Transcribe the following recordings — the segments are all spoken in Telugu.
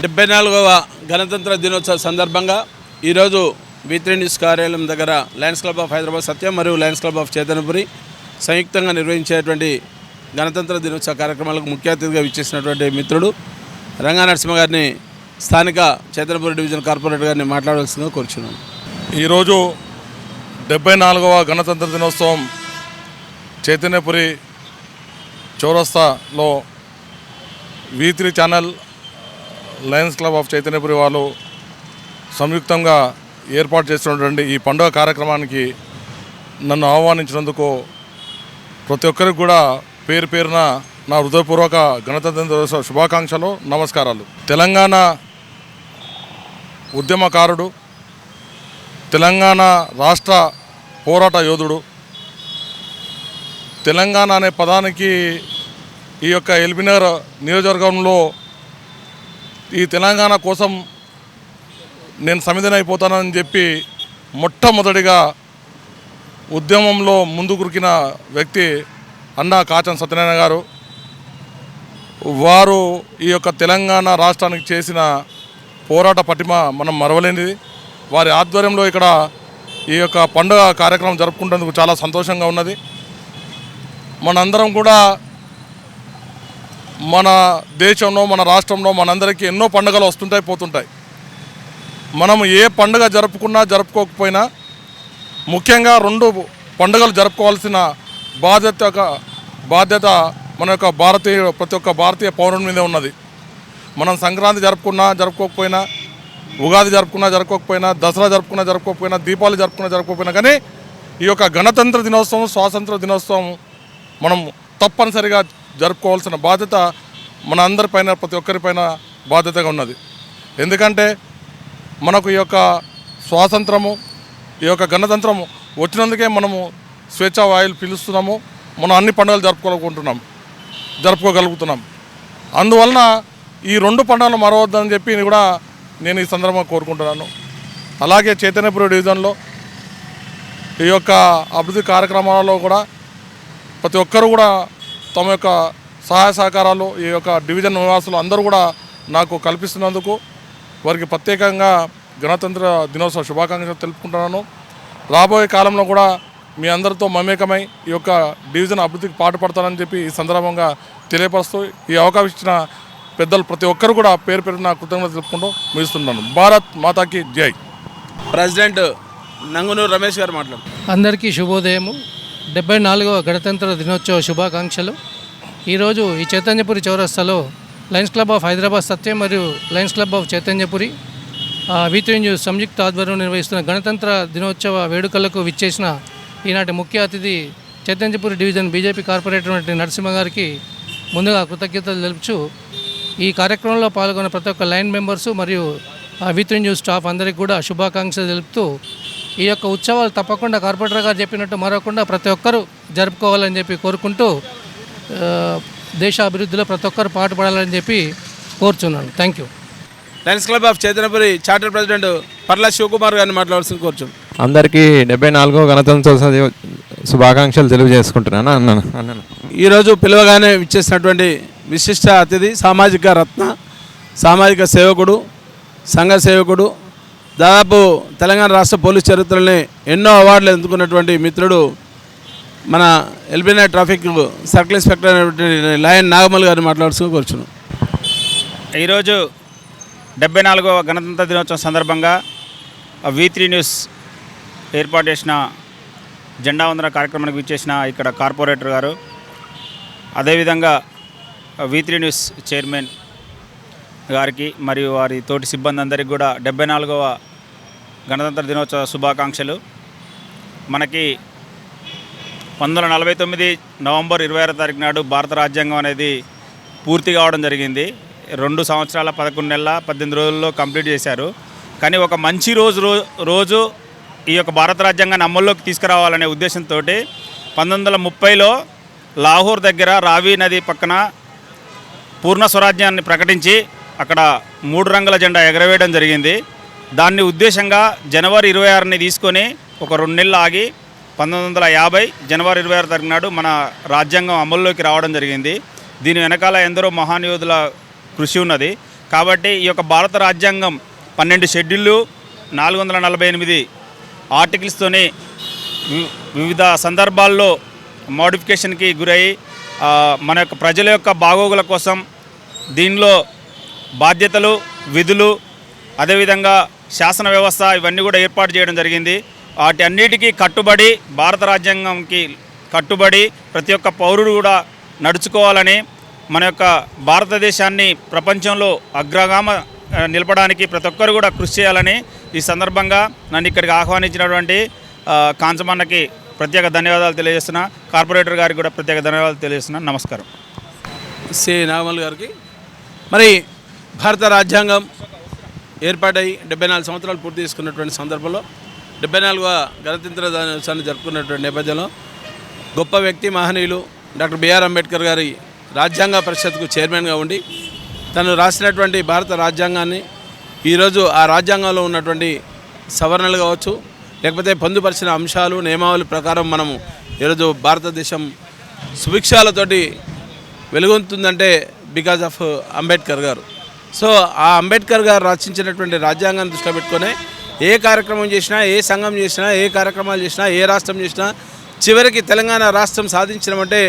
74వ గణతంత్ర దినోత్సవ సందర్భంగా ఈరోజు V3 న్యూస్ కార్యాలయం దగ్గర Lions club of Hyderabad Satyam మరియు లయన్స్ క్లబ్ ఆఫ్ చైతన్యపురి సంయుక్తంగా నిర్వహించేటువంటి గణతంత్ర దినోత్సవ కార్యక్రమాలకు ముఖ్య అతిథిగా విచ్చేసినటువంటి మిత్రుడు రంగా నరసింహ గారిని స్థానిక చైతన్యపురి డివిజన్ కార్పొరేటర్ గారిని మాట్లాడవలసిందిగా కోరుచున్నాను. ఈరోజు 74వ గణతంత్ర దినోత్సవం చైతన్యపురి చౌరస్తాలో V3 channel Lions club of Chaitanyapuri వాళ్ళు సంయుక్తంగా ఏర్పాటు చేస్తున్నటువంటి ఈ పండుగ కార్యక్రమానికి నన్ను ఆహ్వానించినందుకు ప్రతి ఒక్కరికి కూడా పేరు పేరున నా హృదయపూర్వక గణతంత్ర దినోత్సవ శుభాకాంక్షలు, నమస్కారాలు. తెలంగాణ ఉద్యమకారుడు, తెలంగాణ రాష్ట్ర పోరాట యోధుడు, తెలంగాణ అనే పదానికి ఈ యొక్క ఎల్బీనగర్ నియోజకవర్గంలో ఈ తెలంగాణ కోసం నేను సమిధనైపోతానని చెప్పి మొట్టమొదటిగా ఉద్యమంలో ముందు కురికిన వ్యక్తి అన్నా కాచన్ సత్యనారాయణ గారు. వారు ఈ యొక్క తెలంగాణ రాష్ట్రానికి చేసిన పోరాట పటిమ మనం మరవలేనిది. వారి ఆధ్వర్యంలో ఇక్కడ ఈ యొక్క పండుగ కార్యక్రమం జరుపుకుంటేందుకు చాలా సంతోషంగా ఉన్నది. మనందరం కూడా మన దేశంలో, మన రాష్ట్రంలో మనందరికీ ఎన్నో పండుగలు వస్తుంటాయి, పోతుంటాయి. మనం ఏ పండుగ జరుపుకున్నా జరుపుకోకపోయినా ముఖ్యంగా 2 పండుగలు జరుపుకోవాల్సిన బాధ్యత మన యొక్క ప్రతి ఒక్క భారతీయ పౌరుని మీదే ఉన్నది. మనం సంక్రాంతి జరుపుకున్నా జరుపుకోకపోయినా, ఉగాది జరుపుకున్నా జరుపుకోకపోయినా, దసరా జరుపుకున్నా జరుపుకోకపోయినా, దీపావళి జరుపుకున్నా జరుపుకోకపోయినా, కానీ ఈ యొక్క గణతంత్ర దినోత్సవం, స్వాతంత్ర దినోత్సవం మనం తప్పనిసరిగా జరుపుకోవాల్సిన బాధ్యత మన అందరిపైన, ప్రతి ఒక్కరిపైన బాధ్యతగా ఉన్నది. ఎందుకంటే మనకు ఈ యొక్క స్వాతంత్రము, ఈ యొక్క గణతంత్రము వచ్చినందుకే మనము స్వేచ్ఛా వాయువులు పీలుస్తున్నాము. మనం అన్ని పండుగలు జరుపుకోగలుగుతున్నాం. అందువలన ఈ 2 పండుగలు మరవద్దని చెప్పి కూడా నేను ఈ సందర్భంగా కోరుకుంటున్నాను. అలాగే చైతన్యపురి డివిజన్లో ఈ యొక్క అభివృద్ధి కార్యక్రమాలలో కూడా ప్రతి ఒక్కరు కూడా తమ యొక్క సహాయ సహకారాలు ఈ యొక్క డివిజన్ నివాసులు అందరూ కూడా నాకు కల్పిస్తున్నందుకు వారికి ప్రత్యేకంగా గణతంత్ర దినోత్సవ శుభాకాంక్షలు తెలుపుకుంటున్నాను. రాబోయే కాలంలో కూడా మీ అందరితో మమేకమై ఈ యొక్క డివిజన్ అభివృద్ధికి పాటుపడతానని చెప్పి ఈ సందర్భంగా తెలియపరుస్తూ ఈ అవకాశం ఇచ్చిన పెద్దలు ప్రతి ఒక్కరు కూడా పేరు పేరున కృతజ్ఞతలు తెలుపుకుంటూ ముగిస్తున్నాను. భారత్ మాతాకి జై. ప్రెసిడెంట్ నంగునూరు రమేష్ గారు మాట్లాడు. అందరికీ శుభోదయము. 74వ గణతంత్ర దినోత్సవ శుభాకాంక్షలు. ఈరోజు ఈ చైతన్యపురి చౌరస్తాలో lions club of Hyderabad Satyam మరియు lions club of Chaitanyapuri V3 news సంయుక్త ఆధ్వర్యం నిర్వహిస్తున్న గణతంత్ర దినోత్సవ వేడుకలకు విచ్చేసిన ఈనాటి ముఖ్య అతిథి Chaitanyapuri division BJP corporator Narasimha గారికి ముందుగా కృతజ్ఞతలు తెలుపుచు ఈ కార్యక్రమంలో పాల్గొన్న ప్రతి ఒక్క లైన్ మెంబర్సు మరియు V3 న్యూస్ స్టాఫ్ అందరికీ కూడా శుభాకాంక్షలు తెలుపుతూ ఈ యొక్క ఉత్సవాలు తప్పకుండా కార్పొరేటర్ గారు చెప్పినట్టు మరొకకుండా ప్రతి ఒక్కరూ జరుపుకోవాలని చెప్పి కోరుకుంటూ దేశ అభివృద్ధిలో ప్రతి ఒక్కరు పాటుపడాలని చెప్పి కోరుచున్నాను. Thank you. Lions club of Chaitanyapuri charter president పర్లా శివకుమార్ గారిని మాట్లాడాల్సింది కోరుచున్నాను. అందరికీ 74వ గణతంత్ర శుభాకాంక్షలు తెలియజేసుకుంటున్నాను. అన్నాను ఈరోజు పిలువగానే విచ్చేసినటువంటి విశిష్ట అతిథి, సామాజిక రత్న, సామాజిక సేవకుడు, సంఘ సేవకుడు, దాదాపు తెలంగాణ రాష్ట్ర పోలీస్ చరిత్రని ఎన్నో అవార్డులు అందుకున్నటువంటి మిత్రుడు మన ఎల్బీనగర్ ట్రాఫిక్ సర్కిల్ ఇన్స్పెక్టర్ అయినటువంటి లయన్ నాగమల్ గారిని మాట్లాడుతూ కూర్చున్నాం. ఈరోజు 74వ గణతంత్ర దినోత్సవం సందర్భంగా V3 న్యూస్ ఏర్పాటు చేసిన జెండా వందన కార్యక్రమానికి విచ్చేసిన ఇక్కడ కార్పొరేటర్ గారు, అదేవిధంగా V3 న్యూస్ చైర్మన్ గారికి మరియు వారి తోటి సిబ్బంది అందరికీ కూడా 74వ గణతంత్ర దినోత్సవ శుభాకాంక్షలు. మనకి 1949 నవంబర్ 26వ తారీఖు నాడు భారత రాజ్యాంగం అనేది పూర్తి కావడం జరిగింది. 2 సంవత్సరాల 11 నెలల 18 రోజుల్లో కంప్లీట్ చేశారు. కానీ ఒక మంచి రోజు ఈ యొక్క భారత రాజ్యాంగాన్ని అమల్లోకి తీసుకురావాలనే ఉద్దేశంతో 1930లో లాహోర్ దగ్గర రావి నది పక్కన పూర్ణ స్వరాజ్యాన్ని ప్రకటించి అక్కడ 3 రంగుల జెండా ఎగరవేయడం జరిగింది. దాన్ని ఉద్దేశంగా జనవరి 26ని తీసుకొని ఒక 2 నెలలు ఆగి 1950 జనవరి 26 తారీఖు నాడు మన రాజ్యాంగం అమల్లోకి రావడం జరిగింది. దీని వెనకాల ఎందరో మహాన్ యోధుల కృషి ఉన్నది. కాబట్టి ఈ యొక్క భారత రాజ్యాంగం 12 షెడ్యూళ్ళు 448 ఆర్టికల్స్తోని వివిధ సందర్భాల్లో మోడిఫికేషన్కి గురై మన యొక్క ప్రజల యొక్క బాగోగుల కోసం దీనిలో బాధ్యతలు, విధులు, అదేవిధంగా శాసన వ్యవస్థ ఇవన్నీ కూడా ఏర్పాటు చేయడం జరిగింది. వాటి అన్నిటికీ కట్టుబడి, భారత రాజ్యాంగంకి కట్టుబడి ప్రతి ఒక్క పౌరుడు కూడా నడుచుకోవాలని, మన యొక్క భారతదేశాన్ని ప్రపంచంలో అగ్రగామ నిలపడానికి ప్రతి ఒక్కరు కూడా కృషి చేయాలని ఈ సందర్భంగా నన్ను ఇక్కడికి ఆహ్వానించినటువంటి కాంచమన్నకి ప్రత్యేక ధన్యవాదాలు తెలియజేస్తున్నా. కార్పొరేటర్ గారికి కూడా ప్రత్యేక ధన్యవాదాలు తెలియజేస్తున్నా. నమస్కారం. సి నాగమల్ గారికి. మరి భారత రాజ్యాంగం ఏర్పాటై 74 సంవత్సరాలు పూర్తి చేసుకున్నటువంటి సందర్భంలో 74వ గణతంత్ర దినోత్సవాన్ని జరుపుకున్నటువంటి నేపథ్యంలో గొప్ప వ్యక్తి, మహనీయులు డాక్టర్ బిఆర్ అంబేద్కర్ గారి రాజ్యాంగ పరిషత్కు చైర్మన్గా ఉండి తను రాసినటువంటి భారత రాజ్యాంగాన్ని ఈరోజు ఆ రాజ్యాంగంలో ఉన్నటువంటి సవరణలు కావచ్చు, లేకపోతే పొందుపరిచిన అంశాలు, నియమావళి ప్రకారం మనము ఈరోజు భారతదేశం సుభిక్షాలతోటి వెలుగొందుతుందంటే బికాజ్ ఆఫ్ అంబేద్కర్ గారు. సో ఆ అంబేద్కర్ గారు రచించినటువంటి రాజ్యాంగాన్ని దృష్టిలో పెట్టుకునే ఏ కార్యక్రమం చేసినా, ఏ సంఘం చేసినా, ఏ కార్యక్రమాలు చేసినా, ఏ రాష్ట్రం చేసినా చివరికి తెలంగాణ రాష్ట్రం సాధించడమంటే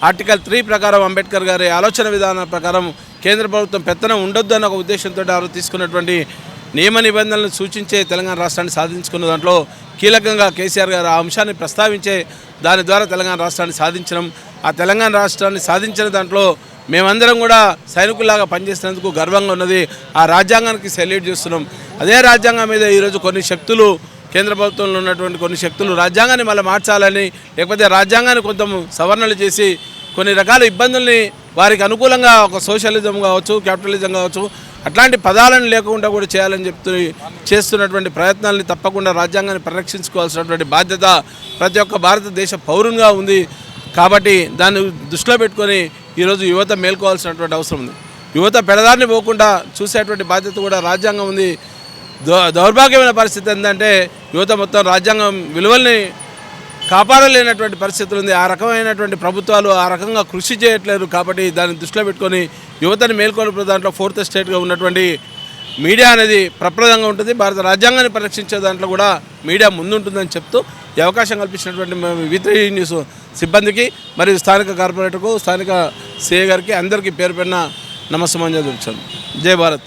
ఆర్టికల్ 3 ప్రకారం అంబేద్కర్ గారి ఆలోచన విధానం ప్రకారం కేంద్ర ప్రభుత్వం పెత్తనం ఉండొద్దు అన్న ఒక ఉద్దేశంతో వారు తీసుకున్నటువంటి నియమ నిబంధనలను సూచించే తెలంగాణ రాష్ట్రాన్ని సాధించుకున్న దాంట్లో కీలకంగా కేసీఆర్ గారు ఆ అంశాన్ని ప్రస్తావించే దాని ద్వారా తెలంగాణ రాష్ట్రాన్ని సాధించడం, ఆ తెలంగాణ రాష్ట్రాన్ని సాధించిన దాంట్లో మేమందరం కూడా సైనికుల్లాగా పనిచేసినందుకు గర్వంగా ఉన్నది. ఆ రాజ్యాంగానికి సెల్యూట్ చేస్తున్నాం. అదే రాజ్యాంగం మీద ఈరోజు కొన్ని శక్తులు, కేంద్ర ప్రభుత్వంలో ఉన్నటువంటి కొన్ని శక్తులు రాజ్యాంగాన్ని మళ్ళీ మార్చాలని, లేకపోతే రాజ్యాంగాన్ని కొంత సవరణలు చేసి కొన్ని రకాల ఇబ్బందుల్ని వారికి అనుకూలంగా ఒక సోషలిజం కావచ్చు, క్యాపిటలిజం కావచ్చు, అట్లాంటి పదాలను లేకుండా కూడా చేయాలని చేస్తున్నటువంటి ప్రయత్నాలని తప్పకుండా రాజ్యాంగాన్ని పరిరక్షించుకోవాల్సినటువంటి బాధ్యత ప్రతి ఒక్క భారతదేశ పౌరునిగా ఉంది. కాబట్టి దాన్ని దృష్టిలో పెట్టుకొని ఈరోజు యువత మేల్కోవాల్సినటువంటి అవసరం ఉంది. యువత పెడదారిని పోకుండా చూసేటువంటి బాధ్యత కూడా రాజ్యాంగం ఉంది. దౌర్భాగ్యమైన పరిస్థితి ఏంటంటే యువత మొత్తం రాజ్యాంగం విలువల్ని కాపాడలేనటువంటి పరిస్థితులు ఉంది. ఆ రకమైనటువంటి ప్రభుత్వాలు ఆ రకంగా కృషి చేయట్లేరు. కాబట్టి దాన్ని దృష్టిలో పెట్టుకొని యువతని మేల్కొల్పే దాంట్లో 4th స్టేట్గా ఉన్నటువంటి మీడియా అనేది ప్రప్రదంగా ఉంటుంది. భారత రాజ్యాంగాన్ని పరిరక్షించే దాంట్లో కూడా మీడియా ముందుంటుందని చెప్తూ ఈ అవకాశం కల్పించినటువంటి V3 న్యూస్ సిబ్బందికి మరియు స్థానిక కార్పొరేటర్కు, స్థానిక సిఏ గారికి అందరికీ పేరు పెరిన నమస్సమాంజలి తెలుపుతాను. జై భారత్.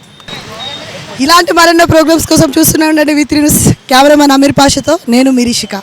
ఇలాంటి మరెన్నో ప్రోగ్రామ్స్ కోసం చూస్తూనే ఉండండి V3 న్యూస్. కెమెరామెన్ అమీర్ పాషతో నేను మీ రిషిక.